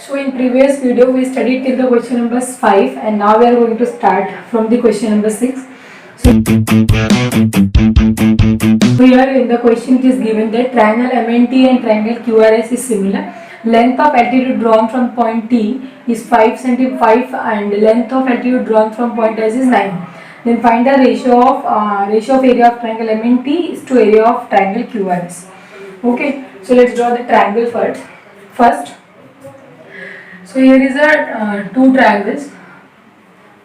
So in previous video we studied till the question number 5 and now we are going to start from the question number 6. So here in the question it is given that triangle MNT and triangle QRS is similar. Length of altitude drawn from point T is 5 cm and length of altitude drawn from point S is 9. Then find the ratio of area of triangle MNT is to area of triangle QRS. Okay, so let's draw the triangle first. So here is a two triangles.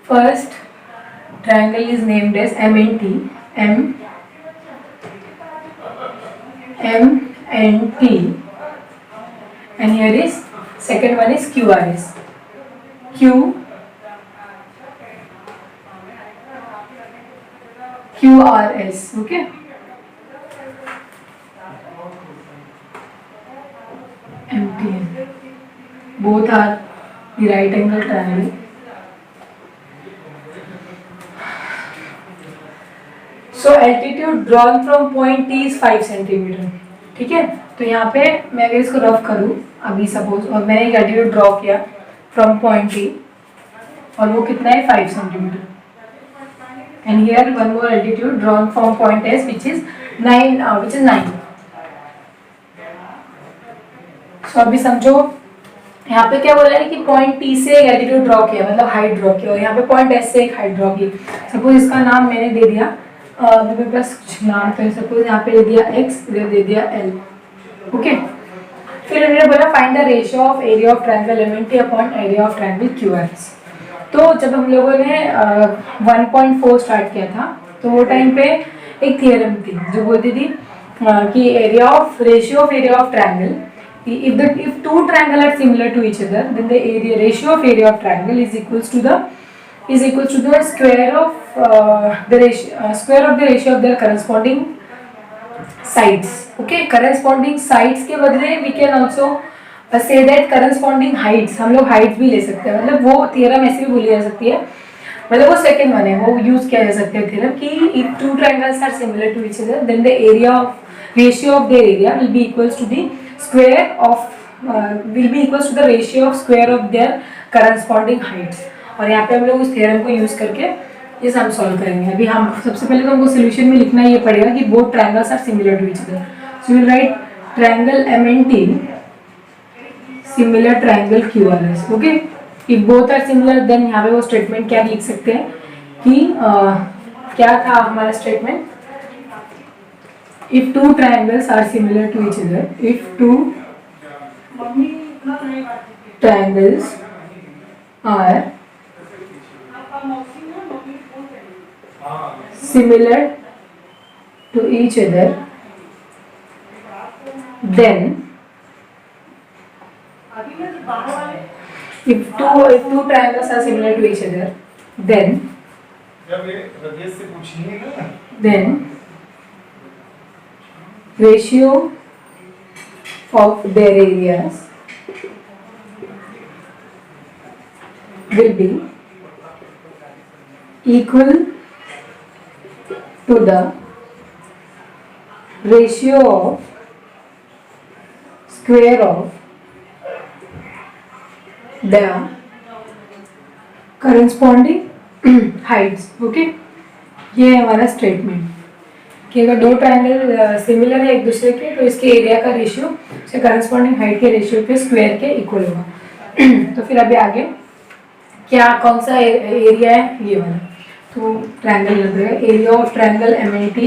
First triangle is named as MNT, M and T, and here is second one is QRS, QRS. Okay, MTN. Both are the right angle triangle. So altitude drawn from point T is 5 cm. ठीक है, तो यहाँ पे मैं अगर इसको rough करूँ अभी सपोज, और मैंने एक एल्टीट्यूड ड्रॉ किया फ्रॉम पॉइंट टी और वो कितना है 5 centimetre. And here one more altitude drawn from point S which is 9. सो अभी समझो यहाँ पे क्या बोला है कि पॉइंट टी से एक एल्टीट्यूड ड्रॉ किया, मतलब हाइट ड्रॉ किया, और यहाँ पे पॉइंट एस से एक हाइट ड्रॉ की. सपोज इसका नाम मैंने दे दिया, मेरे पास कुछ नाम तो सपोज यहाँ पे दे दिया x, इधर दे दिया l. ओके, फिर मैंने बोला find the ratio of area of triangle MNT upon area of triangle QRS. तो जब हम लोगों ने 1.4 स्टार्ट किया था तो वो टाइम पे एक थियरम थी जो बोलती थी कि area of ratio of area of triangle, if two triangles are similar to each other, then the area ratio of area of triangle is equals to the square of the ratio of their corresponding sides. Okay, corresponding sides के बदले we can also say that corresponding heights. हम लोग heights भी ले सकते हैं, मतलब वो theorem ऐसे भी बोली जा सकती है, मतलब वो सेकेंड वन है, वो यूज किया जा सकता है theorem कि if two triangles are similar to each other, then the ratio of their area will be equals to the ratio of square of their corresponding heights. और यहाँ पे हम लोग उस थ्योरम को यूज करके ये सम सॉल्व करेंगे. अभी हम सबसे पहले तो हमको सोल्यूशन में लिखना ये पड़ेगा कि both triangles are similar to each other. So we will write triangle MNT similar triangle QRS. Okay, if both are similar then यहाँ पे वो स्टेटमेंट क्या लिख सकते हैं कि क्या था हमारा statement, if two triangles are similar to each other, if two triangles are similar to each other, then if two triangles are similar to each other, then ratio of their areas will be equal to the ratio of square of the corresponding heights. Okay, ये है हमारा statement कि अगर दो triangle similar है एक दूसरे के तो इसके एरिया का रेशियो उसके करस्पॉन्डिंग हाइट के रेशियो के स्क्वायर के इक्वल होगा. तो फिर अभी आगे क्या कौन सा एरिया है ये वाला, तो ट्रायंगल लग रहा है area of triangle MNT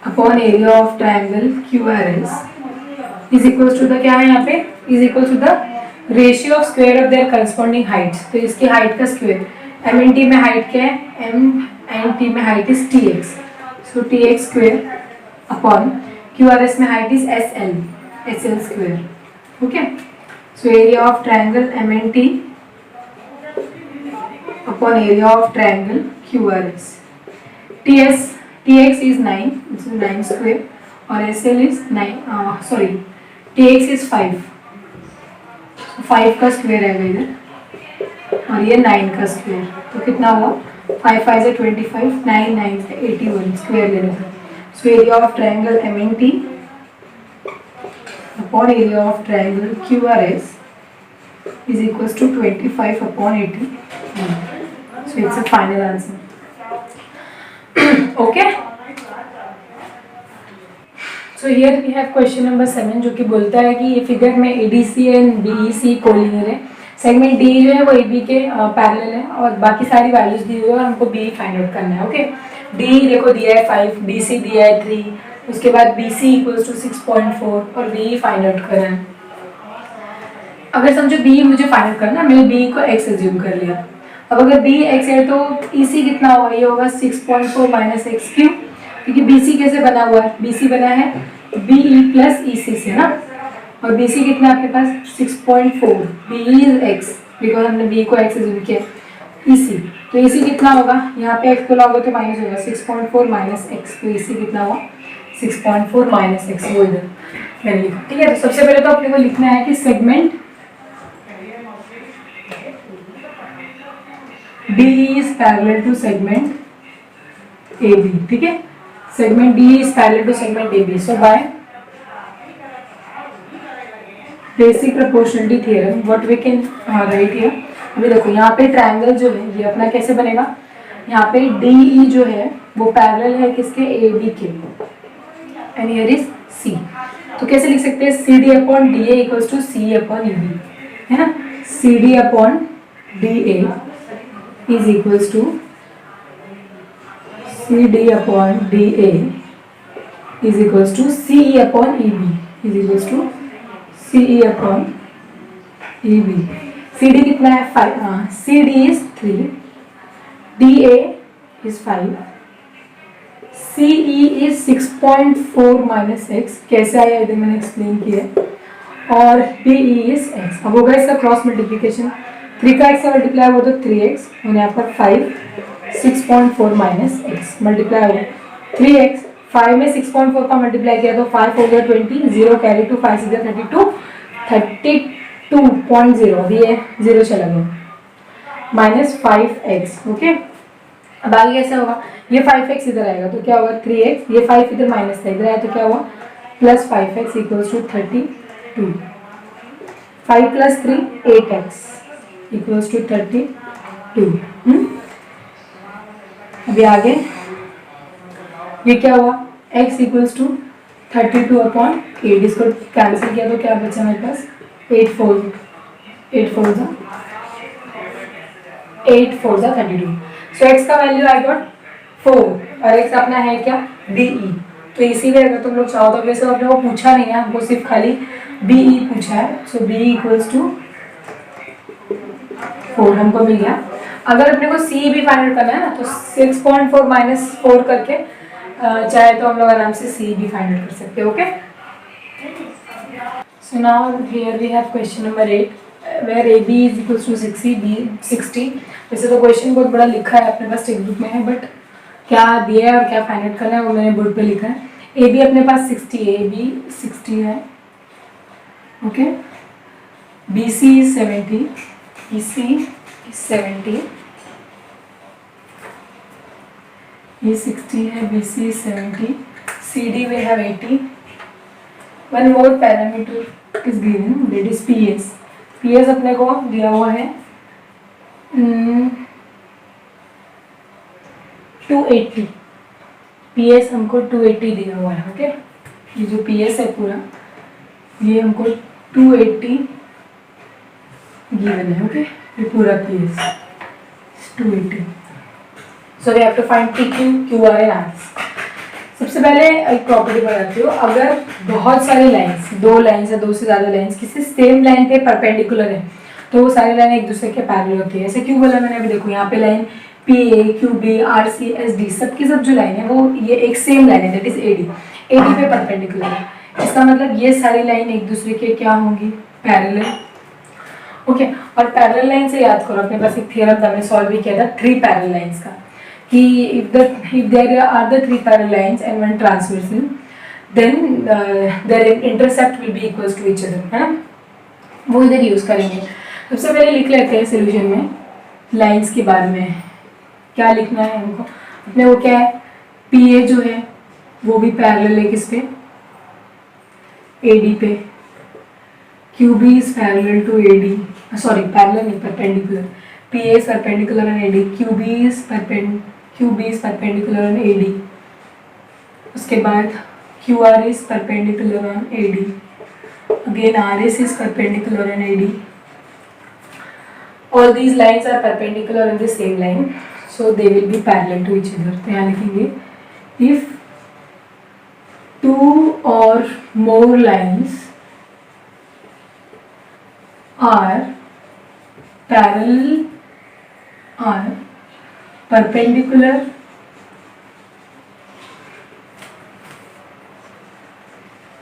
upon area of triangle QRS is equal to the क्या है यहाँ पे, is equal to the ratio of square of their corresponding heights. तो इसकी हाइट का स्क्वायर, MNT में हाइट क्या है, MNT में height is TX, so TX square upon QRS में height is SL square. Okay, so area of triangle MNT upon area of triangle QRS. TX is 9, which is 9 square, और SL is 9, TX is 5, 5 का square आएगा इधर और ये 9 का square, तो कितना हुआ 5 5 से 25, 9 9 से 81 स्क्वायर ले लेंगे. So area of triangle MNT upon area of triangle QRS is equals to 25 upon 80. So it's a final answer. Okay. So here we have question number 7 जो कि बोलता है कि ये फिगर में ADC एंड BEC कोलिनियर है, segment D जो है वो AB के पैरेलल है और बाकी सारी वैल्यूज दी हुई है और हमको BE फाइंड आउट करना है. ओके, D देखो दिया है 5, DC दिया है 3, उसके बाद BC इक्वल्स टू 6.4 और BE फाइंड आउट करना है. अगर समझो BE मुझे फाइंड आउट करना है, मैंने BE को x एज्यूम कर लिया. अब अगर BE x है तो EC कितना होगा, ये होगा 6.4 माइनस एक्स क्यूब, क्योंकि BC कैसे बना हुआ है, BC बना है BE प्लस EC से ना, और BC कितना है आपके पास 6.4, BE इज x बिकॉज हमने BE को x एज्यूम किया. EC तो EC कितना होगा, यहाँ पे x बोला होगा तो माइनस होगा 6.4 माइनस x, तो EC कितना हुआ 6.4 माइनस एक्स. वो इधर मैंने लिखा. ठीक है, तो सबसे पहले तो अपने को लिखना है कि segment DE is parallel to segment AB. ठीक है, segment DE is parallel to segment AB. So by basic proportionality theorem, what we can write here. अभी देखो यहाँ पे ट्रायंगल जो है ये अपना कैसे बनेगा, यहाँ पे DE जो है वो पैरेलल है किसके, AB के, एंड हियर इज C. तो कैसे लिख सकते हैं, CD upon DA equals to CE upon EB, है ना. CD upon DA is equals to CD upon DA is equals to CE upon EB is equals to CE upon EB. CD कितना है 5, CD is 3, DA is 5, CE is 6.4 minus x, कैसे आया इधर मैंने explain किया, और BE is x. अब होगा इसका क्रॉस मल्टीप्लिकेशन, 3 का x से मल्टीप्लाई हुआ तो 3x, और यहाँ पर 5 6.4 माइनस x मल्टीप्लाई होगा 3x, 5 में 6.4 का मल्टीप्लाई किया तो 5 हो गया 20, 0 कैरी टू 5 से 32, 32.0, अभी ये 0 चला गया, माइनस 5x. ओके, अब आगे कैसे होगा, ये 5x इधर आएगा तो क्या होगा 3x, ये 5 इधर माइनस था इधर आया तो क्या हुआ plus 5x equals to 32, 5 plus 3 8x equals to 32. अभी आगे ये क्या हुआ, x इक्वल्स टू 32 अपॉन 8, इसको कैंसिल किया तो क्या बचा मेरे पास 8 4 जा 32. सो x का वैल्यू आई गॉट 4 और x अपना है क्या DE. तो इसीलिए अगर तुम लोग चाहो तो वैसे अपने को पूछा नहीं है, हमको सिर्फ खाली BE पूछा है. सो BE इक्वल्स टू 4 हमको मिल गया. अगर अपने को CE भी फाइंड आउट करना है ना तो 6.4 माइनस 4 करके चाहे तो हम लोग आराम से CE भी फाइंड आउट कर सकते हैं. Okay, so now here we have question number 8 where AB is equals to 60, B 60. वैसे तो क्वेश्चन बहुत बड़ा लिखा है अपने पास टेक्स्ट बुक में है, बट क्या दिया है और क्या फाइंड आउट करना है वो मैंने बोर्ड पे लिखा है. AB अपने पास 60 है, AB 60 है. Okay, BC is 70, EC is 70, ये 60 है, BC is 70, CD we have 80. One more parameter is given, that is PS. PS अपने को दिया हुआ है 280. PS हमको 280 दिया हुआ है. ओके, ये जो PS है पूरा ये हमको 280 गिवन है. ओके, ये पूरा PS 280. So we have to find PQ, QR and R. सबसे पहले एक प्रॉपर्टी बताती हूँ, अगर बहुत सारे लाइंस, 2 लाइंस या 2 से ज़्यादा लाइंस किसी सेम लाइन पे परपेंडिकुलर है तो वो सारी लाइन एक दूसरे के पैरेलल होती है. ऐसे क्यों बोला मैंने, अभी देखो यहाँ पे line PA, QB, RC, SD सबकी सब जो लाइन है वो ये एक सेम लाइन है, दैट इज AD पे परपेंडिकुलर है. इसका मतलब ये सारी लाइन एक दूसरे के क्या होंगी, पैरेलल. ओके, और पैरेलल लाइन से याद करो अपने पास एक थ्योरम था, मैंने सॉल्व भी किया था 3 पैरेलल लाइंस का, कि if there are the 3 parallel lines and one transversal, then their intercept will be equals to each other, है ना. वो इधर यूज करेंगे. सबसे पहले लिख लेते हैं सोल्यूशन में लाइंस के बारे में क्या लिखना है हमको. अपने वो क्या है, PA जो है वो भी पैरेलल है किस पे, AD पे, Q B is parallel to A D, sorry parallel नहीं perpendicular, P A is perpendicular on A D, Q B is perpendicular on A D, उसके बाद Q R is perpendicular on A D, again R S is perpendicular on A D. All these lines are perpendicular on the same line, so they will be parallel to each other. तो यहाँ लिखेंगे if two or more lines are perpendicular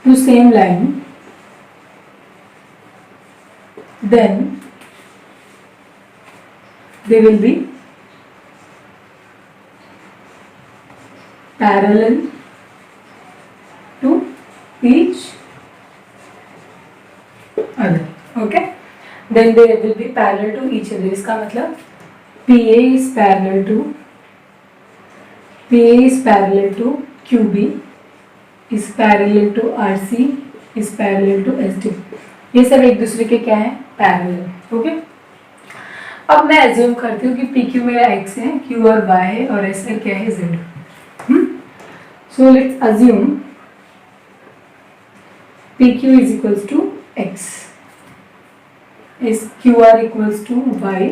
to same line, then they will be parallel to each other. Okay, then they will be parallel to each other. इसका मतलब PA is parallel to QB is parallel to RC is parallel to SD. ये सब एक दूसरे के क्या है, parallel. Okay, अब मैं एज्यूम करती हूँ कि PQ मेरा X है, Q और Y है और SR क्या है, Z. So let's assume PQ is equals to X, is QR equals to Y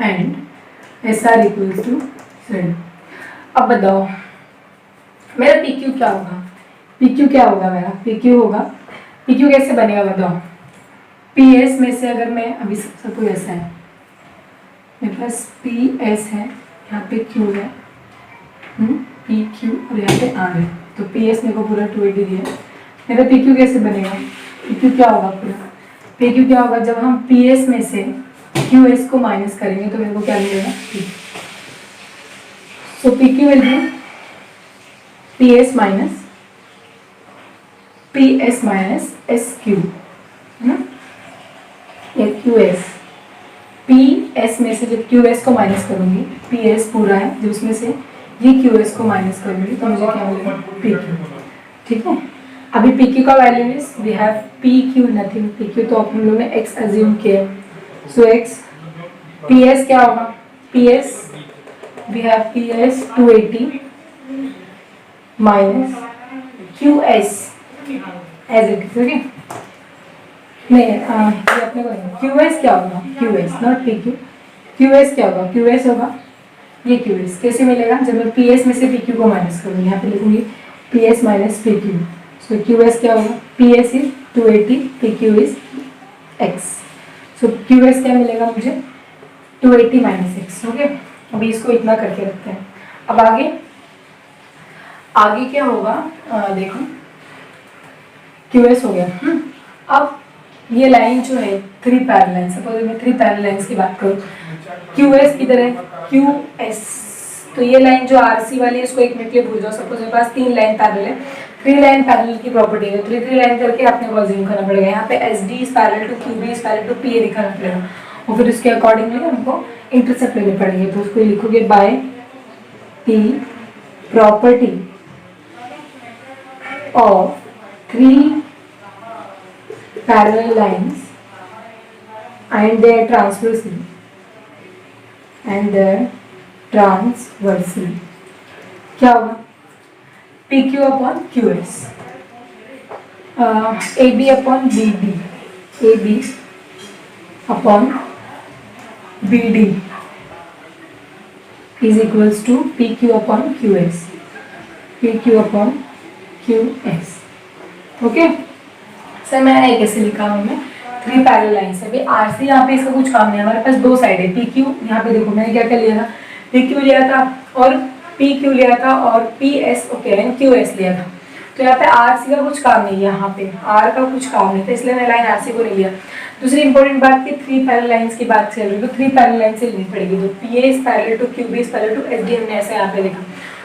and SR equals to Z. अब बताओ मेरा PQ क्या होगा, मेरा PQ कैसे बनेगा बताओ. PS में से अगर मैं अभी सबको ऐसा है, मेरे पास PS है, यहाँ पे Q है, PQ और यहाँ पे R है, तो PS मेरे को पूरा 280 दिया. मेरा PQ कैसे बनेगा, PQ क्या होगा पूरा, PQ क्या होगा जब हम PS में से QS को माइनस करेंगे तो मेरे को क्या मिलेगा, सो PQ will be PS minus SQ या QS. PS में से जब QS को माइनस करूंगी, PS पूरा है जो उसमें से ये QS को माइनस करूंगी तो मुझे क्या मिलेगा, PQ. ठीक है, अभी PQ का value is we have PQ nothing, PQ तो हम लोगों ने X अज्यूम किया, सो X. PS क्या होगा, PS we have PS 280 minus QS as it is. Okay, नहीं ये अपने को QS क्या होगा, QS नॉट PQ, QS क्या होगा, QS होगा ये QS. कैसे मिलेगा, जब मैं PS में से PQ को माइनस करूँगी, यहाँ पे लिखूंगी PS माइनस PQ. सो QS क्या होगा, PS is 280, PQ is X. So QS क्या मिलेगा मुझे, 280 माइनस X. ओके, अभी इसको इतना करके रखते हैं. अब आगे क्या होगा, देखो QS हो गया. अब ये लाइन जो है 3 पैरेलल लाइन, सपोज मैं 3 पैरेलल लाइंस की बात करूँ, QS की तरह QS, तो ये लाइन जो RC वाली है इसको एक मिनट के लिए भूल जाओ. सपोज मेरे पास 3 लाइन पैरेलल है, 3 लाइन पैरेलल की प्रॉपर्टी है, 3 लाइन करके अपने को अज्यूम करना पड़ेगा. यहाँ पे SD is parallel to QB is parallel to PA दिखाना पड़ेगा और फिर उसके अकॉर्डिंगली हमको इंटरसेप्ट लेने पड़ेंगे. तो उसको लिखोगे by P property of 3 parallel lines and their transversely क्या होगा, PQ upon QS, AB upon BD, AB upon BD is equals to PQ upon QS, PQ upon QS. Okay, sir मैं ये कैसे लिखा हूँ, मैं 3 पैरेलल लाइंस है. अभी RC यहाँ पे इसका कुछ काम नहीं है, हमारे पास 2 साइड है. PQ यहाँ पे देखो मैंने क्या क्या लिया था, PQ लिया था और PQ लिया था और PS ओके एंड QS लिया था. तो यहाँ पे RC का कुछ काम नहीं है, यहाँ पे R का कुछ काम नहीं था, इसलिए मैं लाइन RC को नहीं लिया. दूसरी इंपॉर्टेंट बात की 3 पैरेलल लाइंस की बात चल रही है, तो 3 पैरेलल लाइन से लेनी पड़ेगी. तो PA is parallel to QB is parallel to SD हमने ऐसे यहाँ पे लिखा.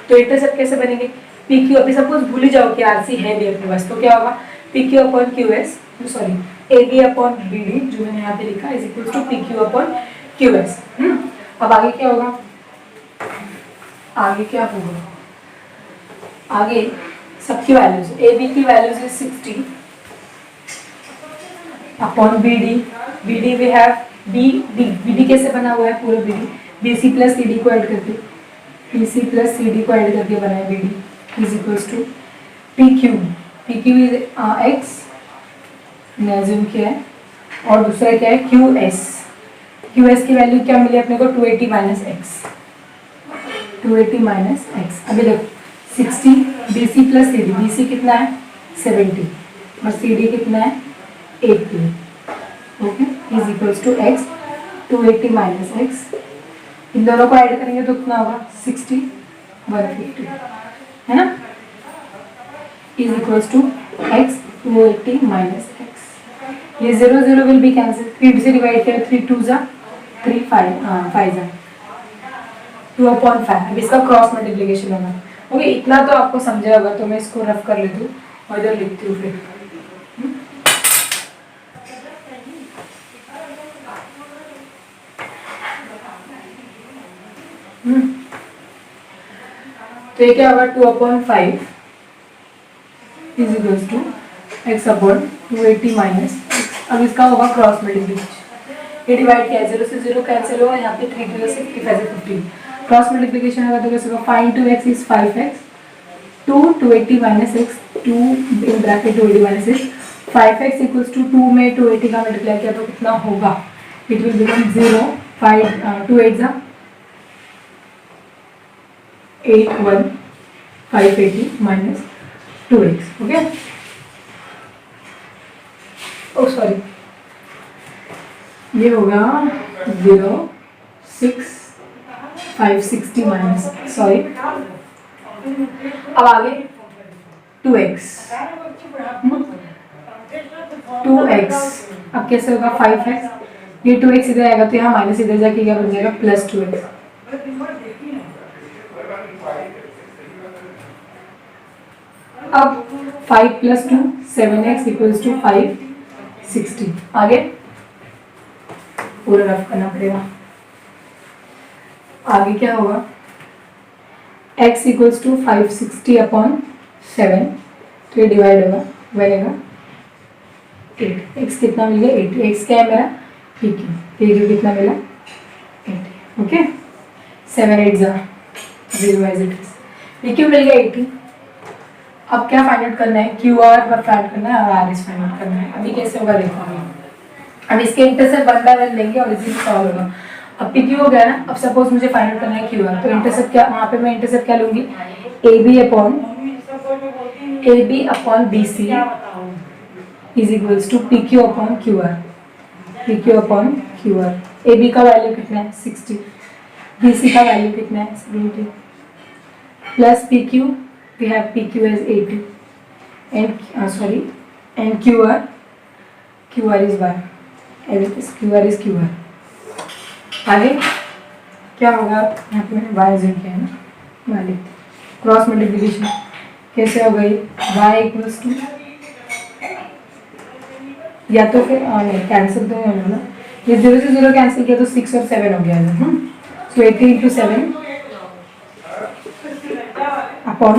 तो इंटरसेप्ट कैसे बनेंगे, PQ अभी सपोज भूल ही जाओ कि RC है भी अपने पास, तो क्या होगा PQ upon QS, sorry AB upon BD जो मैंने यहाँ पे लिखा is equal to PQ upon QS. अब आगे क्या होगा, आगे सबकी वैल्यूज, AB की values is 60, upon B D, B D we have B D, B D कैसे बना हुआ है पूरा B D, B C plus C D को ऐड करके, B C plus C D को ऐड करके बना है B D is equals to P Q, P Q is X assume किया है, और दूसरा क्या है क्यू एस, क्यू एस की वैल्यू क्या मिली अपने को 280 माइनस एक्स, 280 माइनस एक्स। अभी देखो 60 B C plus C D, B C कितना है 70 और सी डी कितना है 80, okay is equals to X 280 minus X, इन दोनों को ऐड करेंगे तो कितना होगा 60 150 है ना, is equals to X 280 minus X. ये 0 0 विल बी कैंसिल, 3 से डिवाइड करें 3 2 जा 3 5 जा 2/5। अब इसका क्रॉस मल्टीप्लिकेशन होगा। ओके इतना तो आपको समझा होगा, तो मैं इसको रफ कर लेती हूँ और इधर लिखती हूँ फिर। तो ये क्या होगा 2/5 is equals to X upon 280 minus X. अब इसका होगा क्रॉस मल्टीप्लिकेशन, ये डिवाइड किया 0 से 0 कैंसिल हुआ, यहाँ पे 3 2 6 5 15, क्रॉस मल्टीप्लिकेशन होगा तो कैसे होगा 5 into x इज 5x, 280 minus X, 2 in bracket 280 minus X, 5x equals to 2 में 280 का मल्टीप्लाई किया तो कितना होगा, इट विल बिकम 0 5 2 8 जा 8 1 580 माइनस 2x, ओके ओ सॉरी ये होगा 0 6 560 माइनस, सॉरी अब आगे 2x 2x, अब कैसे होगा 5x, ये 2x इधर आएगा तो यहाँ माइनस इधर जाके क्या बन जाएगा प्लस 2x, अब 5 प्लस 2 7x इक्वल्स टू 560, आगे पूरा रफ करना पड़ेगा। आगे क्या होगा x इक्वल्स टू 560 अपॉन 7, तो ये डिवाइड होगा बनेगा 8, x कितना मिल गया 80, x क्या है मेरा PQ कितना मिला 80, ओके 7 8 जा 0 एज इट इज, PQ मिल गया 80। अब क्या फाइंड आउट करना है, QR पर फाइंड करना है और RS फाइंड आउट करना है। अभी कैसे होगा देखो, अब इसके इंटरसेप्ट 1 बाय 1 लेंगे और इसी से सॉल्व होगा। अब PQ हो गया ना, अब सपोज मुझे फाइंड आउट करना है QR, तो इंटरसेप्ट क्या, वहाँ पे मैं इंटरसेप्ट क्या लूंगी AB upon BC is equals to PQ upon QR, PQ upon QR। AB का वैल्यू कितना है 60, BC का वैल्यू कितना है 70, plus PQ we have PQ as 80 and QR is 1, QR is QR। आगे क्या होगा, यहाँ पे मैंने y जोड़ किया है ना, y लिखते, क्रॉस मल्टीप्लिकेशन कैसे हो गई, y इक्वल्स टू, या तो फिर नहीं कैंसिल तो नहीं होना, ये 0 से 0 कैंसिल किया तो 6 और 7 हो गया, सो 80 into 7 अपॉन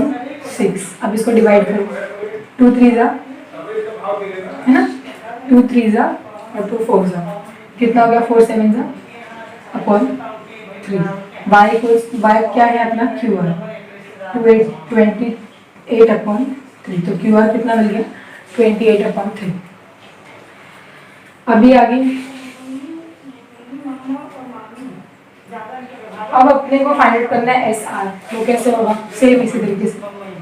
6। अब इसको डिवाइड करो 2 3 जा है ना, 2 3 जा और 2 4 जा, कितना हो गया 4 7 जा अपॉन 3। y इक्वल्स, y क्या है अपना QR 28 अपॉन 3, तो QR कितना मिल गया 28 अपॉन 3। अभी आगे अब अपने को फाइंड आउट करना है SR, तो कैसे होगा सेम इसी तरीके से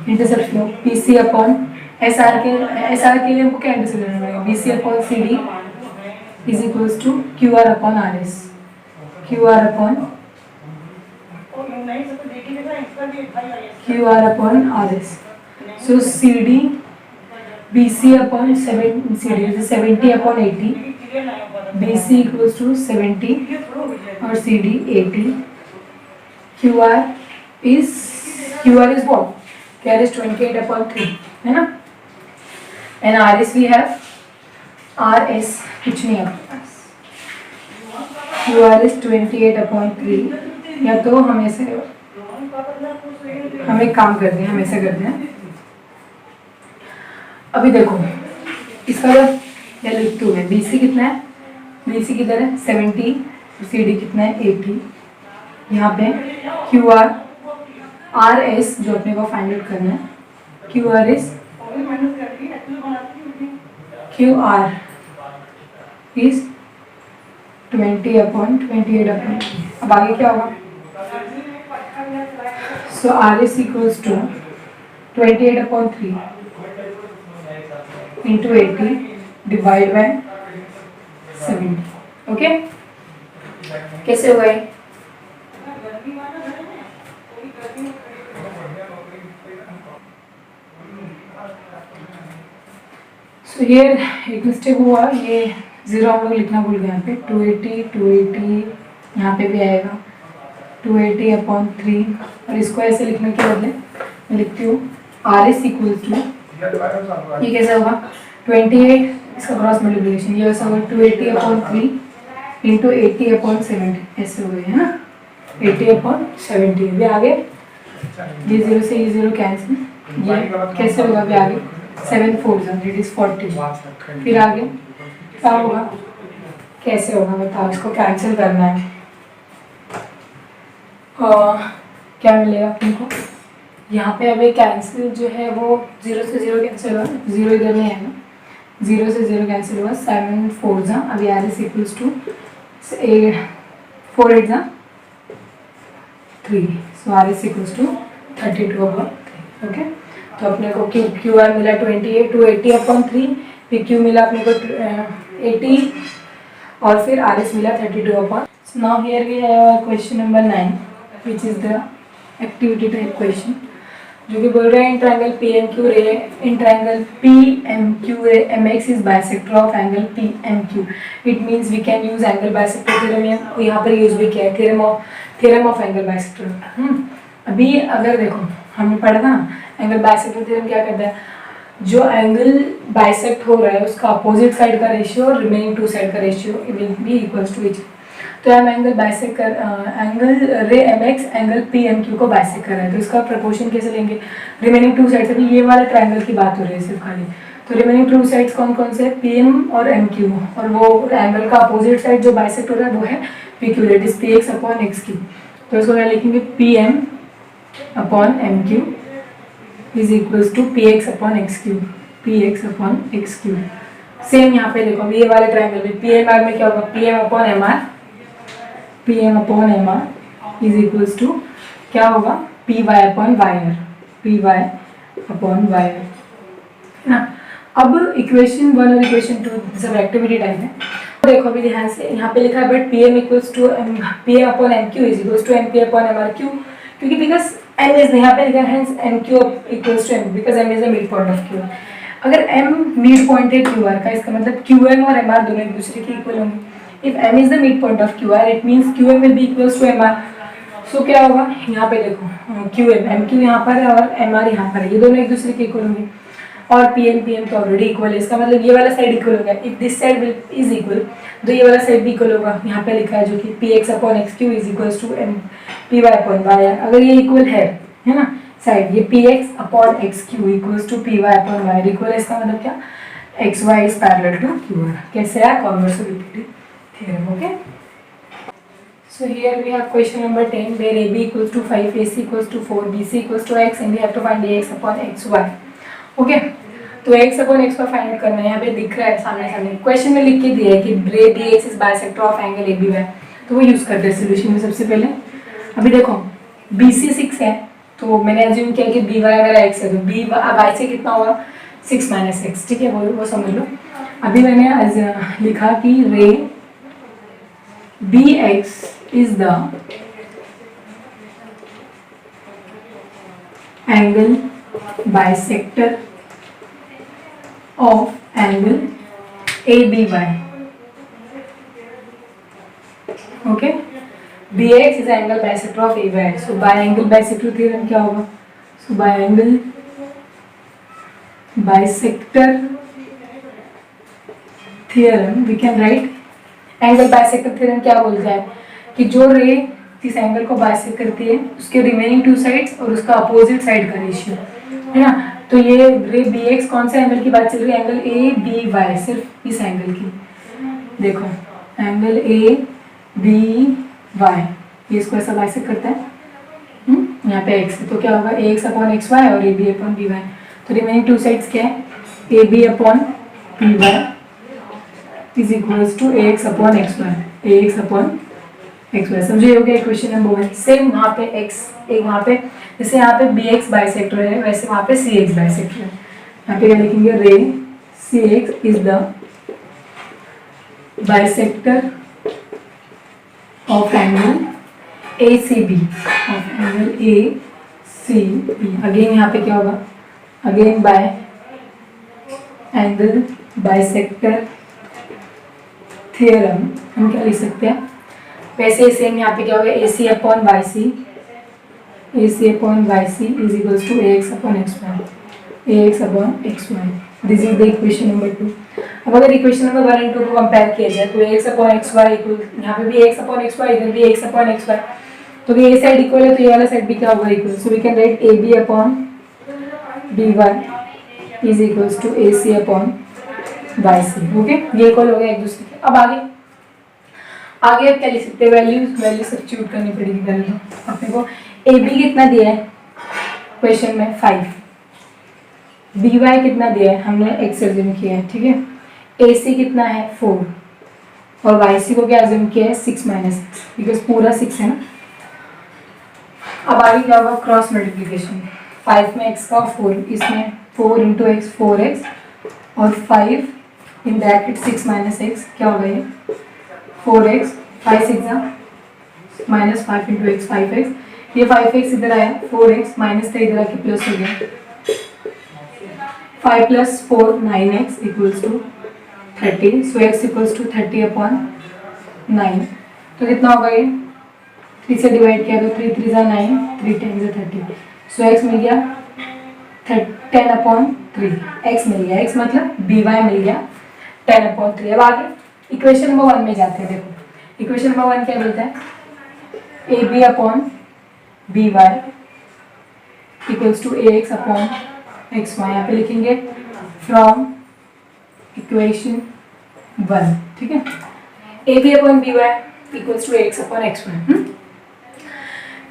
इंटरसेप्ट लो PC अपॉन SR के लिए हमको क्या इंटरसेप्ट लेना पड़ेगा BC upon CD is equals to QR upon RS, QR upon RS, so CD BC upon 70 upon 80, BC equals to 70 और CD 80, QR is what? QR is 28 upon 3 है ना, and RS we have RS कुछ नहीं है आपके पास, QR is 28 upon 3, या तो हम ऐसे, हम एक काम करते हैं, हम ऐसे करते हैं। अभी देखो इसका जब या लिखते हुए BC कितना है, BC किधर है 70, CD कितना है 80। यहाँ पे QR RS जो अपने को फाइंड आउट करना है, QR इज QR इज 20/28/3। अब आगे क्या होगा, so RS equals to 28/3 into 80 divide by 70। Okay, कैसे हुआ है? सो हियर एक मिस्टेक हुआ, ये 0 हम लोग लिखना भूल गए यहाँ पे। 280 यहाँ पे भी आएगा 280/3, और इसको ऐसे लिखने के बदले मैं लिखती हूँ RS इक्वल्स टू, ये कैसा होगा 28, इसका क्रॉस मल्टीप्लिकेशन ये वैसा होगा 280/3 इंटू 80/70, ऐसे हो गए है ना 80/70। अभी आगे ये 0 से ये 0 कैंसिल, ये कैसे होगा अभी आगे 7 4 दैट इज 40। फिर आगे क्या होगा, कैसे होगा बताओ, इसको कैंसिल करना है। क्या मिलेगा तुमको यहाँ पे? अभी कैंसिल जो है वो 0 से 0 कैंसिल हुआ, 0 इधर नहीं है ना, 0 से 0 कैंसिल हुआ, 7 4 अभी RS equals to 4 8 3, so RS equals to 32/3। Okay, तो अपने को QR मिला 28 280/3, फिर Q मिला अपने को 80, और फिर RS मिला 32/। So now here we have question number 9 which is the activity type question, जो कि बोल रहे हैं इन ट्रायंगल PMQ रे, इन ट्रायंगल PMQ रे MX is bisector of angle PMQ। It means we can use angle bisector theorem, यहाँ पर use भी किया है theorem of angle bisector। अभी अगर देखो हमने पढ़ा था ना एंगल बाइसेक्टर थ्योरम क्या कहता है, जो एंगल बाइसेक्ट हो रहा है उसका अपोजिट साइड का रेशियो और रिमेनिंग टू साइड का ratio will be equals to each. तो हम एंगल बाइसेक्ट कर angle ray MX angle PMQ को बाइसेक्ट कर रहे हैं, तो इसका प्रोपोर्शन कैसे लेंगे, रिमेनिंग टू साइड्स। अभी ये वाले ट्रायंगल की बात हो रही है सिर्फ खाली, तो रिमेनिंग टू साइड्स कौन कौन से, PM और MQ, और वो एंगल का अपोजिट साइड जो बाइसेक्ट हो रहा है वो है PQ, दैट इज PX/XQ। तो इसको क्या लिखेंगे, PM/MQ is equals to PX/XQ, PX/XQ। Same यहाँ पे देखो ये वाले ट्रायंगल में PMR में क्या होगा, PM/MR इज इक्वल्स टू क्या होगा, PY/YR, PY/YR ना। अब इक्वेशन 1 और इक्वेशन 2 सब एक्टिविटी टाइप है। देखो अभी ध्यान से यहाँ पे लिखा है but PM equals to PM/MQ is equals to MP/MR क्यों, क्योंकि बिकॉज M इज यहाँ पे लिखा है MQ equals to M because M is the mid point of Q। अगर M मिड पॉइंट है QR का, इसका मतलब QM और MR दोनों एक दूसरे के इक्वल होंगे। If M is the mid point of QR it means QM will be equals to MR। So क्या होगा, यहाँ पे देखो QM MQ यहाँ पर है और MR यहाँ पर है, ये दोनों एक दूसरे के इक्वल होंगे, और PM तो ऑलरेडी इक्वल है, इसका मतलब ये वाला साइड इक्वल हो गया। If this side is equal तो ये वाला साइड भी इक्वल होगा। यहाँ पे लिखा है जो कि PX/XQ is equals to PY/YR। अगर ये इक्वल है ना साइड, ये PX/XQ equals to PY/YR equal है, इसका मतलब क्या, XY is parallel to QR। कैसे है, कॉन्वर्सिबिलिटी theorem. Okay, so here we have question number 10 where AB equals to 5, AC equals to 4, BC equals to X and we have to find AX/XY। Okay, तो X/X का find out करना है। यहाँ पे दिख रहा है सामने क्वेश्चन में लिख के दिया है कि रे BX is bisector of angle ABY, तो वो यूज करते हैं सोल्यूशन में। सबसे पहले अभी देखो BC 6 है, तो मैंने अज्यूम किया कि BY अगर X है तो BY से कितना होगा 6 - X, ठीक है, वो समझ लो। अभी मैंने लिखा कि रे BX is the angle bisector of angle ABY। okay, BX is angle bisector of ABY। so by angle bisector theorem क्या होगा, so by angle bisector theorem we can write angle bisector theorem क्या बोलता है कि जो रे जिस angle को बाइसेक्ट करती है उसके रिमेनिंग टू साइड्स और उसका अपोजिट साइड का रेशियो है ना, तो ये रे बी एक्स कौन से एंगल की बात चल रही है, एंगल ए बी वाई, सिर्फ इस एंगल की। देखो एंगल ए बी वाई, ये इसको ऐसा बाइसेक्ट करता है, यहाँ पे एक्स, तो क्या होगा A X upon X Y और A B upon B Y. तो रिमेनिंग टू साइड्स क्या है, A B upon B Y is equals to A X upon X Y, A X upon X Y. समझे हो गया equation number 1। Same वहाँ पे x, एक वहाँ पे जैसे यहाँ पे बी एक्स बाइसेक्टर है, वैसे वहाँ पे सी एक्स बाइसेक्टर है। यहाँ पे क्या लिखेंगे, ray C X is the bisector of angle ACB, of angle ACB। Again यहाँ पे क्या होगा, again by angle bisector theorem हम क्या लिख सकते हैं, वैसे सेम यहाँ पे क्या होगा, AC upon Y C, AC upon Y C is equals to AX upon X Y, AX upon X Y. This is the equation number 2। अब अगर इक्वेशन नंबर 1 और 2 को कंपेयर किया जाए तो AX upon X Y equal, यहाँ पे भी AX अपॉन एक्स वाई, इधर भी AX अपॉन एक्स वाई, तो ये साइड इक्वल है तो ये वाला साइड भी क्या होगा, equal. So we can write AB upon BY is equals to AC upon YC। Okay, ये इक्वल हो गया एक दूसरे के। अब आगे अब क्या लिख सकते हैं, वैल्यू सब्स्टिट्यूट करनी पड़ेगी पहले। तो अपने को AB कितना दिया है क्वेश्चन में 5, BY कितना दिया है, हमने x अज्यूम किया है, ठीक है। AC कितना है 4 और YC को क्या अज्यूम किया है 6 माइनस एक्स, बिकॉज पूरा 6 है ना। अब आगे क्या होगा, क्रॉस मल्टीप्लिकेशन, 5 में x का 4, इसमें 4 इंटू एक्स 4x और 5 इन ब्रैकेट 6 माइनस एक्स, क्या होगा ये 4x, 5 6 minus 5 into x 5x, ये 5x इधर आया, 4x माइनस था इधर आके प्लस हो गया, 5 plus 4 9x equals to 30, so x equals to 30 upon 9। तो कितना होगा ये, 3 से डिवाइड किया तो 3 3 जा 9, 3 10 जा 30, सो x मिल गया 10 अपॉन 3, x मिल गया, x मतलब by मिल गया 10 अपॉन 3। अब आगे इक्वेशन नंबर 1 में जाते हैं। देखो इक्वेशन नंबर 1 क्या बोलता है, AB upon BY equals to AX upon XY। यहाँ पे लिखेंगे फ्रॉम इक्वेशन 1, ठीक है। AB upon BY equals to AX upon XY।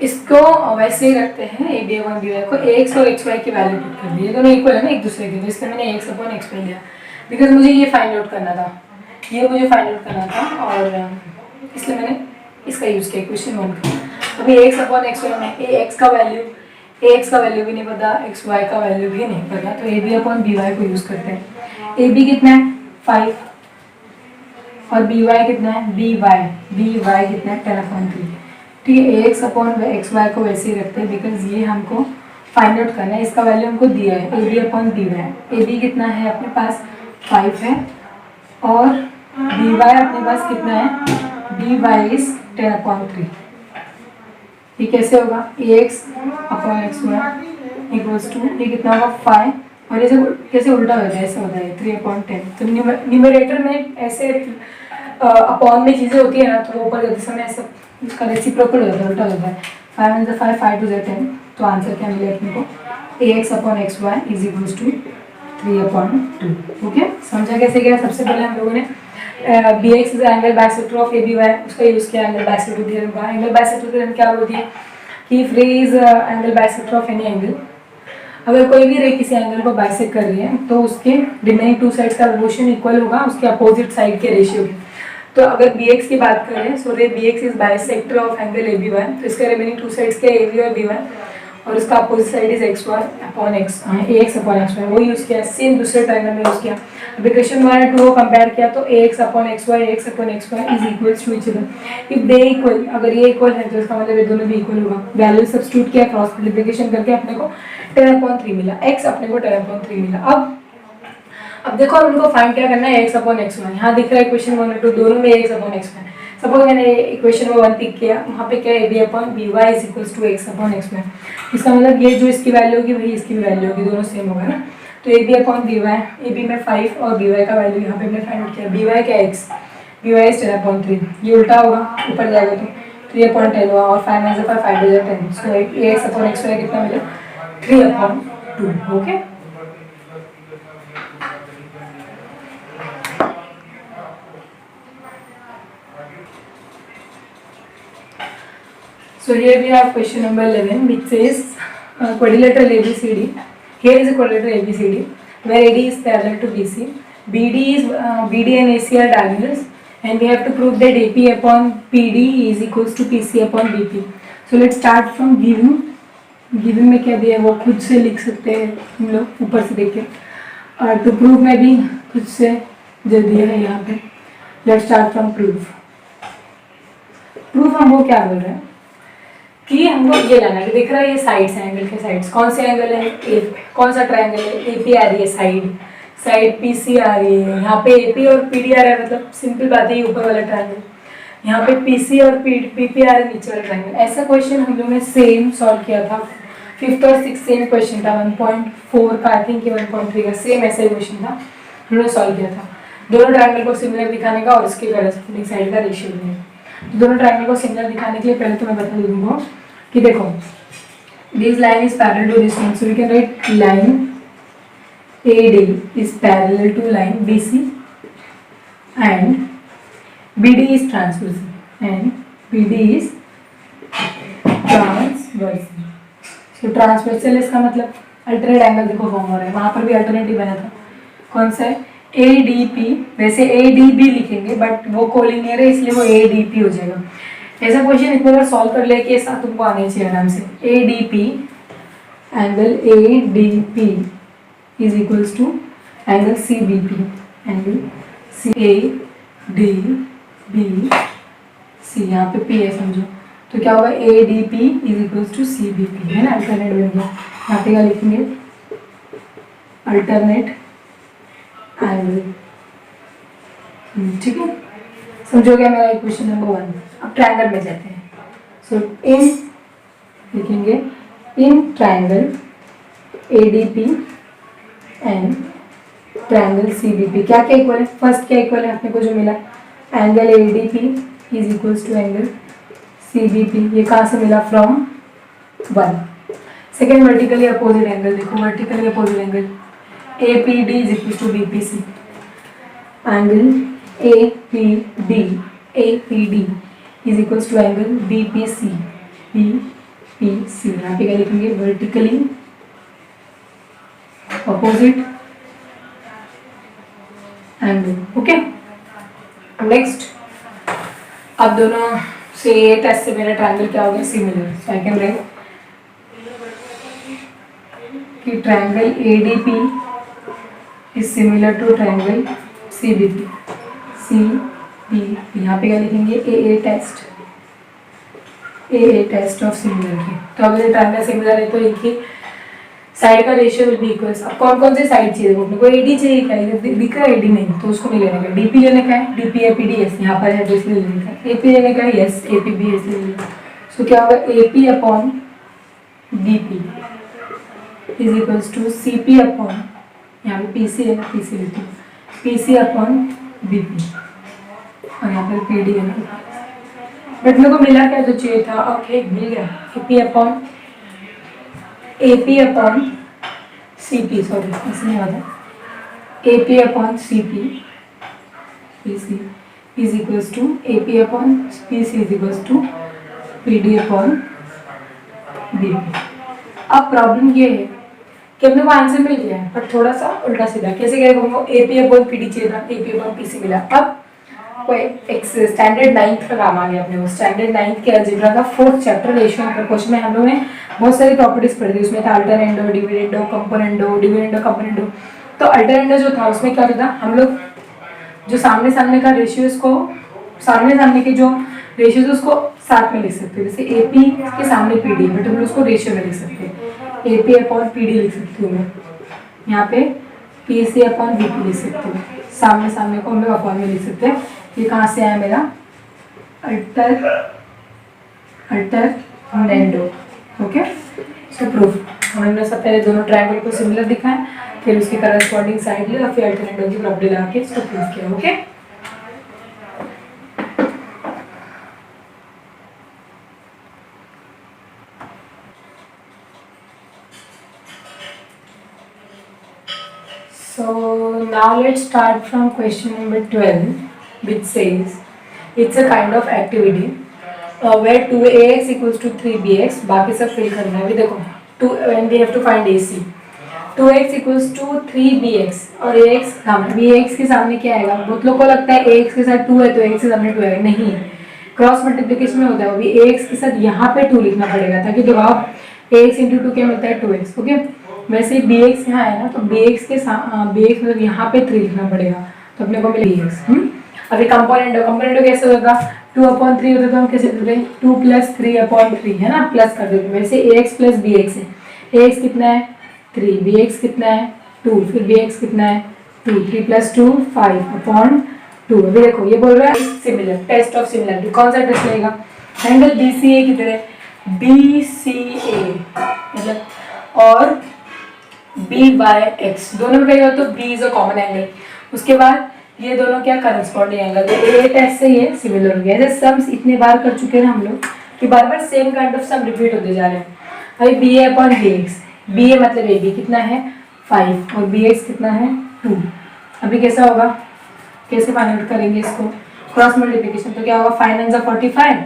इसको वैसे ही रखते हैं, AB अपॉन BY को AX और XY की वैल्यू पुट कर दी, ये दोनों इक्वल है ना एक दूसरे के, इसलिए मैंने AX अपॉन XY लिया, बिकॉज मुझे ये फाइंड आउट करना था, और इसलिए मैंने इसका यूज़ किया इक्वेशन 1 का। अभी AX अपॉन XY में AX का वैल्यू भी नहीं पता, XY का वैल्यू भी नहीं पता, तो AB अपॉन BY को यूज़ करते हैं। AB कितना है 5 और BY कितना है BY कितना है 10 अपॉन 3, ठीक है। AX अपॉन XY को वैसे ही रखते हैं, बिकॉज ये हमको फाइंड आउट करना है, इसका वैल्यू हमको दिया है AB अपॉन BY। AB कितना है अपने पास 5 है और BY अपने पास कितना है, BY इज 10 अपॉन 3। ये कैसे होगा, AX upon XY equals to, ये कितना होगा 5 और ये कैसे उल्टा होता है, ऐसा होता है 3 अपॉन 10। तो न्यूमरेटर में ऐसे अपॉन में चीज़ें होती है ना, तो वो ऊपर जाते समय ऐसा इसका रेसिप्रोकल होता है, उल्टा होता है। 5 × 5 5 × 10, तो आंसर क्या मिले अपने को, AX upon XY is equals to 3 upon 2। Okay, समझा कैसे गया। सबसे पहले हम लोगों ने BX is angle bisector of ABY, उसका यूज किया एंगल बाइसेक्टर थ्योरम का। एंगल बाइसेक्टर थ्योरम क्या बोलती है कि ray is angle bisector of any angle. अगर कोई भी रे किसी एंगल को बाइसेक्ट कर रही है तो उसके रिमेनिंग टू साइड्स का रिलेशन इक्वल होगा उसके अपोजिट साइड के रेशियो के। तो अगर BX की बात करें, सो रे BX is bisector of angle ABY, तो इसके रिमेनिंग टू साइड्स के AB और BY और उसका opposite side is AX upon XY, वो यूज किया। सेम दूसरे ट्रायंगल में यूज किया। अब इक्वेशन 1 और 2 को कंपेयर किया तो AX upon XY is equals to each other. If they equal, अगर ये इक्वल है तो इसका मतलब ये दोनों भी इक्वल होगा। वैल्यू सब्स्टिट्यूट किया, क्रॉस मल्टीप्लिकेशन करके अपने को 10 अपॉन 3 मिला, x अपने को 10 अपॉन 3 मिला। अब देखो अब उनको फाइंड क्या करना है, AX अपॉन XY। यहाँ दिख रहा है इक्वेशन 1 और 2 दोनों में AX अपॉन XY। सपोज मैंने इक्वेशन 1 पिक किया, वहाँ पे क्या है AB upon BY is equals to AX upon XY। इसका मतलब ये जो इसकी वैल्यू होगी वही इसकी भी वैल्यू होगी, दोनों सेम होगा ना। तो AB अपॉन BY, AB में 5 और BY का वैल्यू यहाँ पे हमने फाइंड आउट किया। BY क्या X, BY इज 10 अपॉन 3, ये उल्टा होगा, ऊपर जाएगा तो 3 अपॉन 10 होगा और 5 5 5 10। सो AX अपॉन XY कितना मिला 3 upon 2। Okay, So here we have question number 11, which says quadrilateral ABCD. Here is a quadrilateral ABCD where AD is parallel to BC. BD and AC are diagonals, and we have to prove that AP upon PD is equals to PC upon BP. So let's start from given. Given में क्या दिया है वो खुद से लिख सकते हैं हम लोग ऊपर से देख के, और टू प्रूव में भी खुद से दे दिया है यहाँ पे. Let's start from proof. Proof हम वो क्या बोल रहे हैं कि हमको ये लाना है कि दिख रहा है ये साइड्स हैं, एंगल के साइड्स. कौन से एंगल है? कौन सा ट्रायंगल है? एपी आ रही है साइड पीसी आ रही है. यहाँ पे एपी और पीडी आ रहा है, मतलब सिंपल बात है, ऊपर वाला ट्रायंगल. यहाँ पे पीसी और पीपी आ रहा है, नीचे वाला ट्रायंगल. ऐसा क्वेश्चन हम लोगों ने सेम सॉल्व किया था. 5th और 6th सेम क्वेश्चन था. 1.4 का आई थिंक 1.3 का सेम ऐसा ही क्वेश्चन था, हम लोगों ने सॉल्व किया था. दोनों ट्रायंगल को सिमिलर दिखाने का और इसके करेस्पॉन्डिंग साइड का रेशियो भी है. दोनों ट्रायंगल को सिमिलर दिखाने के लिए पहले तो मैं बता दूंगा कि देखो this line is parallel to this one, so we can write line AD is parallel to line BC and BD is transversal and BD is transversal. So transversal इसका मतलब अल्टरनेट एंगल देखो फॉर्म हो रहा है. वहाँ पर भी alternative बना था. कौन सा है? ADP. वैसे ADB लिखेंगे बट वो कोलिनियर है इसलिए वो ADP हो जाएगा. ऐसा क्वेश्चन इतना बार सॉल्व कर ले कि ऐसा तुमको आने चाहिए आराम से. ADP angle ADP is equals to angle CBP. angle CADBC. यहाँ पे P है समझो, तो क्या होगा? ADP is equals to CBP है ना. अल्टरनेट बन गया. यहाँ पे क्या लिखेंगे? Alternate angle. ठीक है, समझो क्या मेरा इक्वेशन नंबर 1. अब ट्रायंगल में जाते हैं. सो इन लिखेंगे in triangle ADP and triangle CBP क्या क्या इक्वल है? फर्स्ट क्या इक्वल है अपने को जो मिला? Angle ADP is equals to angle CBP. ये कहाँ से मिला? From 1. Second vertically opposite angle देखो, vertically opposite angle APD is equals to BPC. Angle APD is equals to angle BPC. यहाँ पे क्या लिखेंगे? Vertically opposite angle. Okay, next अब दोनों से टेस्ट से मेरा ट्रायंगल क्या हो गया? Similar. So I can write कि triangle ADP is similar to triangle CBP. यहाँ पे क्या लिखेंगे? AA test of similarity. तो अगर ट्रायंगल सिमिलर है तो इनकी साइड का रेशियो विल बी इक्वल्स. अब कौन कौन से साइड चाहिए? अपने को AD चाहिए क्या? दिख रहा है AD नहीं तो उसको नहीं लेने का. DP लेने का है, DP APD यस यहाँ पर है तो इसलिए लेने का. AP लेने का है यस, APB इसलिए लेने का. सो क्या होगा? AP upon BP is equals to CP upon, यहाँ पे PC है ना, PC लेते हैं, PC अपॉन BP और यहाँ पर PD है ना. बट मेरे को मिला क्या जो चाहिए था? ओके मिल गया. AP अपॉन CP, सॉरी ऐसे नहीं होता. AP upon CP PC is equals to AP upon PC is equals to PD upon BP. अब प्रॉब्लम ये है कि हमने को आंसर मिल गया है पर थोड़ा सा उल्टा सीधा. कैसे क्या हमको AP अपॉन PD चाहिए था, AP अपॉन PC मिला. अब कोई एक स्टैंडर्ड 9th का काम आ गया अपने को. स्टैंडर्ड 9th के अलजेब्रा का 4th chapter ratio and proportion में हम लोगों ने बहुत सारी प्रॉपर्टीज पढ़ी थी. उसमें था अल्टरनेंडो, डिविडेंडो, कंपोनेंडो. तो अल्टरनेंडो जो था उसमें क्या होता था? हम लोग जो सामने का रेशियोज को, सामने के जो रेशियोज उसको साथ में लिख सकते हैं. जैसे AP के सामने PD बट हम लोग उसको रेशियो में लिख सकते हैं. AP अपॉन PD लिख सकती हूँ मैं. यहाँ पे PC अपॉन BP लिख सकते हैं. सामने को हम लोग अपॉन में लिख सकते हैं. ये कहाँ से आया मेरा? अल्टरनेंडो. ओके, सो प्रूफ हमने सब पहले दोनों ट्रायंगल को सिमिलर दिखाया, फिर उसकी करस्पॉन्डिंग साइड ली और फिर अल्टरनेंडो की प्रॉपर्टी लगा के इसको प्रूफ किया. Okay, so now let's start from question number 12, which says it's a kind of activity where 2ax equals to 3bx, बाकी सब फिल करना है। अभी देखो 2 and we have to find AC, 2x equals to 3bx और ax सामने, bx के सामने क्या आएगा? बहुत लोगों को लगता है ax के साथ 2 है तो ax के सामने 2 आएगा, नहीं, क्रॉस मल्टीप्लिकेशन में होता है, अभी ax के साथ यहाँ पे 2 लिखना पड़ेगा ताकि दबाव ax into 2 क्या मिलता है? 2x। ओके, वैसे bx यहाँ है ना, तो bx के bx मतलब यहाँ पे 3 लिखना पड़ेगा, तो अपने को मिलेगा bx। अभी कंपोनेंट कैसे होगा? 2/3 होता तो हम कैसे लिखते हैं? 2 + 3/3 है ना, प्लस कर देते। वैसे ax + bx है, ax कितना है? 3, bx कितना है? 2, फिर bx कितना है? 2, 3 + 2 5/2। अभी देखो ये बोल रहा है सिमिलर, टेस्ट ऑफ सिमिलरिटी। कौन सा टेस्ट लेगा? एंगल BCA किधर है? BCA मतलब, और BYX दोनों में कहीं हो तो B is a common angle. उसके बाद ये दोनों क्या करस्पॉन्डिंग एंगल, तो ये टेस्ट से ये सिमिलर हो गया। ऐसे सम्स इतने बार कर चुके हैं ना हम लोग कि बार बार same kind of some repeat होते जा रहे हैं। अभी BA/BX, BA मतलब AB कितना है? 5 और BX कितना है? 2। अभी कैसा होगा, कैसे फाइंड आउट करेंगे इसको? क्रॉस मल्टीप्लिकेशन, तो क्या होगा? 5 9 = 45,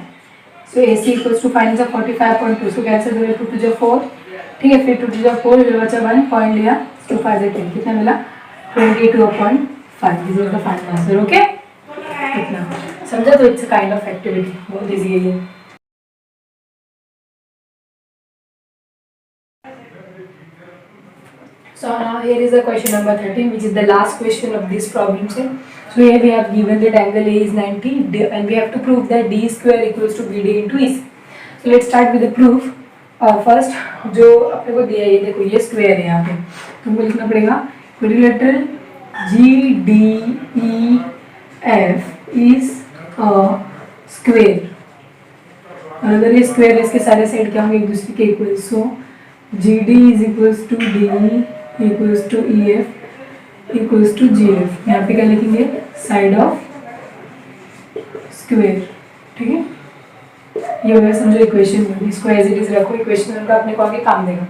so AC equals to 5 9 = 45.2, so cancel हो गया 2 2 = 4, ठीक है, फिर 2 2 = 4, इधर बचा 1 पॉइंट लिया, 2 5 = 10, कितना मिला? 22.5। This is the final answer. Okay, इतना समझा? तो it's a kind of activity, बहुत इजी है ये। So now here is the question number 13, which is the last question of this problem set. So here we have given that angle A is 90 and we have to prove that D square equals to BD into EC. So let's start with the proof. First जो अपने को दिया है, ये देखो ये square है, यहाँ पे तुमको लिखना पड़ेगा quadrilateral GDEF is a square, और अगर ये स्क्वायर है इसके सारे साइड क्या होंगे? एक दूसरे के equal. So GD is equals to DE equals to EF equals to GF। यहाँ पे क्या लिखेंगे? साइड ऑफ स्क्वायर, ठीक है, ये हो गया समझो इक्वेशन में। इसको एज इट इज रखो, इक्वेशन में अपने को आगे काम देगा।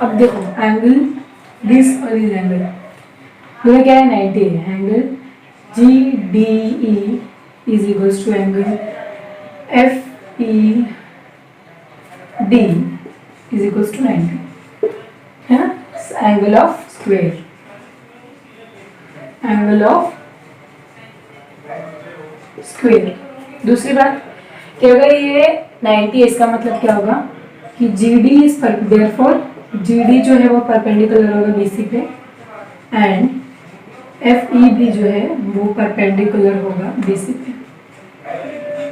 अब देखो एंगल दिस और दिस एंगल, ये क्या है? 90 है। Angle GDE is equals to angle FED is equals to 90, है ना, angle of square, angle of square. दूसरी बात कि अगर ये 90 है, इसका मतलब क्या होगा कि GD इज देयरफॉर GD जो है वो परपेंडिकुलर होगा BC पे, एंड FEB जो है वो परपेंडिकुलर होगा BC पे,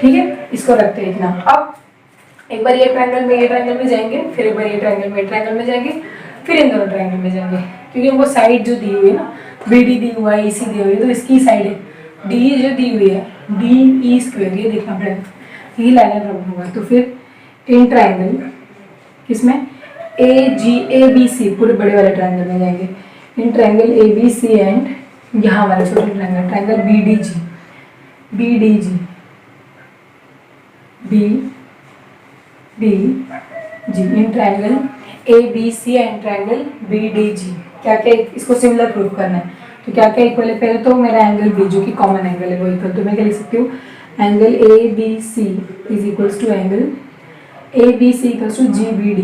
ठीक है। इसको रखते हैं इतना। अब एक बार ये ट्रायंगल में जाएंगे, फिर एक बार ये ट्रायंगल में जाएंगे, फिर इन दोनों ट्रायंगल में जाएंगे, क्योंकि वो साइड जो दी हुई है ना, BD दी हुआ है, EC दी हुई है, तो इसकी साइड है DE जो दी हुई है DE स्क्वायर, ये देखना पड़ेगा, यही लाइनर प्रॉब्लम होगा। तो फिर इन ट्रायंगल किसमें? ABC पूरे बड़े वाले ट्रायंगल में जाएंगे। इन ट्रायंगल ABC एंड यहाँ वाले छोटे triangle BDG in triangle ABC and triangle BDG क्या क्या इसको सिमिलर प्रूव करना है। तो क्या क्या इक्वल है? पहले तो मेरा एंगल B जो कि कॉमन एंगल है वो इक्वल, तो मैं क्या लिख सकती हूँ? Angle ABC is equals to angle ABC equals to GBD,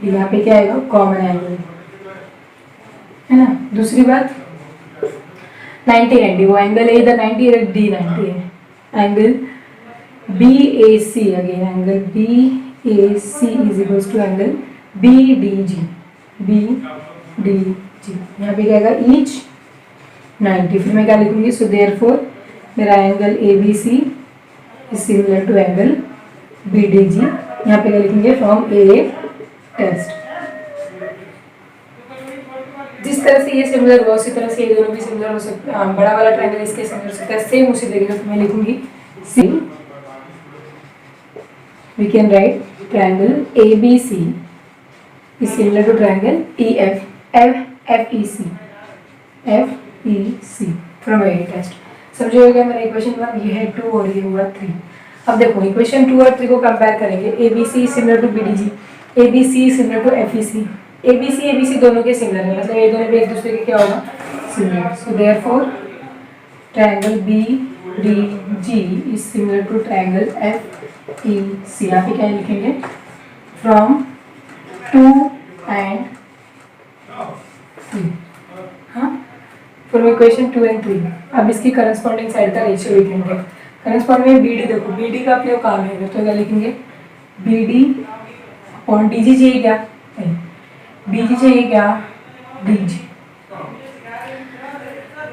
यहाँ पे क्या आएगा? कॉमन एंगल, है ना। दूसरी बात 90 वो एंगल A इधर 90 इधर D 90 है। Angle BAC again angle BAC is equals to angle BDG, यहाँ पे क्या आएगा? ईच 90। फिर मैं क्या लिखूंगी? सो देयरफॉर मेरा angle ABC is similar to angle BDG, यहाँ पे क्या लिखेंगे? From A test. जिस तरह से ये सिमिलर हुआ उसी तरह से ये दोनों भी सिमिलर हो सकते हैं। बड़ा वाला ट्रायंगल इसके सिमिलर हो सकता है, सेम उसी तरीके से मैं लिखूंगी C। We can write triangle ABC is similar to triangle FEC from A test। समझे हो गया मेरा इक्वेशन 1, ये है 2 और ये हुआ 3। अब देखो इक्वेशन 2 और 3 को कंपेयर करेंगे। ABC similar to BDG, ABC similar to FEC। ABC दोनों के सिमिलर है, मतलब ये दोनों भी एक दूसरे के क्या होगा? Similar. So therefore triangle BDG D G is similar to triangle F E C. यहाँ पे क्या लिखेंगे, फ्रॉम 2 and 3, हाँ, फ्रॉम इक्वेशन 2 and 3। अब इसकी करस्पॉन्डिंग साइड का रेशियो लिखेंगे। करस्पॉन्डिंग बी डी, देखो बी डी का अपने काम है, तो क्या लिखेंगे, B D upon D G चाहिए क्या, नहीं, डी जी चाहिए क्या, डी जी,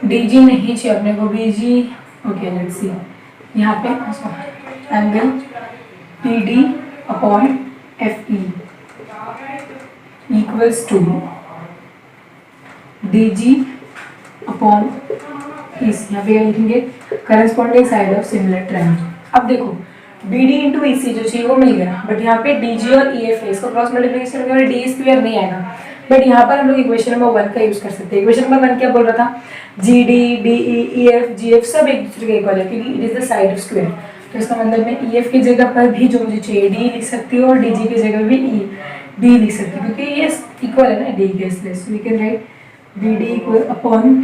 डी जी नहीं चाहिए अपने को, B G, okay let's see, यहाँ पे angle P D upon F E equals to D G upon इस, यहाँ पे लिखेंगे corresponding side of similar triangle. अब देखो B D into E C जो चाहिए वो मिल गया, बट यहाँ पे डी जी और ई एफ है, इसको क्रॉस मल्टीप्लिकेशन करें डी स्क्वायर नहीं आएगा, बट यहाँ पर हम लोग इक्वेशन नंबर 1 का यूज कर सकते हैं। इक्वेशन नंबर 1 क्या बोल रहा था, G D D E F G F सब एक दूसरे के इक्वल है क्योंकि it is the side of square. तो इसका मतलब मैं ई एफ की जगह पर भी जो मुझे चाहिए डी लिख सकती हूँ और डी जी की जगह भी ई डी लिख सकती हूँ क्योंकि ये इक्वल है ना डी के, इसलिए we can write B D equal upon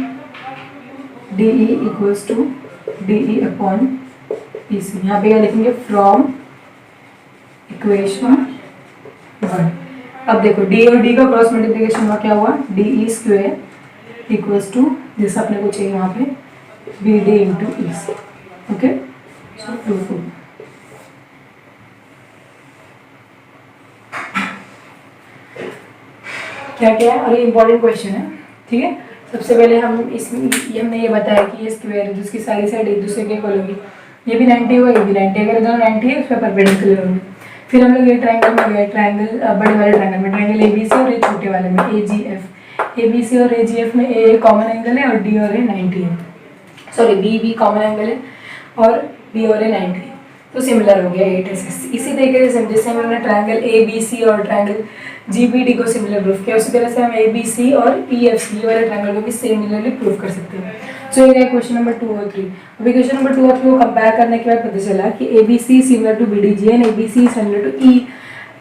D E equals to D E upon E C. यहाँ पे क्या लिखेंगे, फ्रॉम इक्वेशन 1। अब देखो डी और डी का क्रॉस मल्टीप्लिकेशन हुआ, क्या हुआ, D E square equals to जैसा अपने को चाहिए वहाँ पे B D into E C. Okay, so 2 4 क्या क्या है, और ये इंपॉर्टेंट क्वेश्चन है, ठीक है। सबसे पहले हम इसमें हमने ये बताया कि ये स्क्वायर है जिसकी सारी साइड एक दूसरे के इक्वल होगी, ये भी 90 होगा, ये भी 90, अगर दोनों 90 है उस पर परपेंडिकुलर होंगे। फिर हम लोग ये ट्रायंगल में गए, ट्रायंगल बड़े वाले ट्रायंगल में, ट्रायंगल ए बी सी और ये छोटे वाले में ए जी एफ। ए बी सी और ए जी एफ में ए कॉमन एंगल है और डी और ए 90 है, सॉरी बी भी कॉमन एंगल है और बी और ए 90 है, तो सिमिलर हो गया 8 इसी तरीके से जैसे हमने ट्रायंगल ए बी सी और ट्रायंगल जी बी डी को सिमिलर प्रूफ किया, उसी तरह से हम ए बी सी और ई एफ सी वाले ट्रायंगल को भी सिमिलरली प्रूफ कर सकते हैं। सो ये क्वेश्चन नंबर 2 और 3। अभी क्वेश्चन नंबर 2 और 3 को कंपेयर करने के बाद पता चला कि A B C similar to B D G and A B C similar to E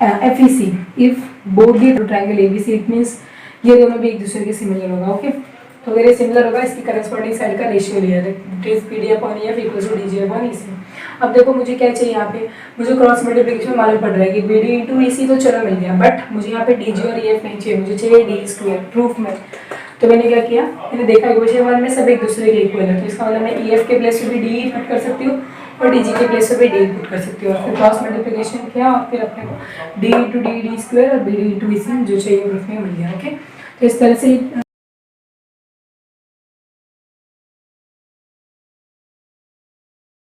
F E C if both the triangle A B C, it means ये दोनों भी एक दूसरे के सिमिलर होगा। ओके, तो अगर ये सिमिलर होगा इसकी करस्पॉन्डिंग साइड का रेशियो लिया है, it is P D upon E F equals to D G upon E C. अब देखो मुझे क्या चाहिए, यहाँ पे मुझे क्रॉस मल्टीप्लिकेशन मालूम पड़ रहा है कि बी डी इंटू ई सी तो चलो मिल गया, बट मुझे यहाँ पे डी जी और ई एफ नहीं चाहिए, मुझे चाहिए डी स्क्वायर प्रूफ में। तो मैंने क्या किया, मैंने देखा इक्वेशन 1 में सब एक दूसरे के इक्वल है, तो इसका मतलब मैं ई एफ के प्लेस पे भी डी पुट कर सकती हूँ और डी जी के प्लेस पे भी डी पुट कर सकती हूँ, और फिर क्रॉस मल्टीप्लिकेशन किया और फिर अपने को D into D D square और B D into E C जो चाहिए प्रूफ में मिल गया। ओके, तो इस तरह से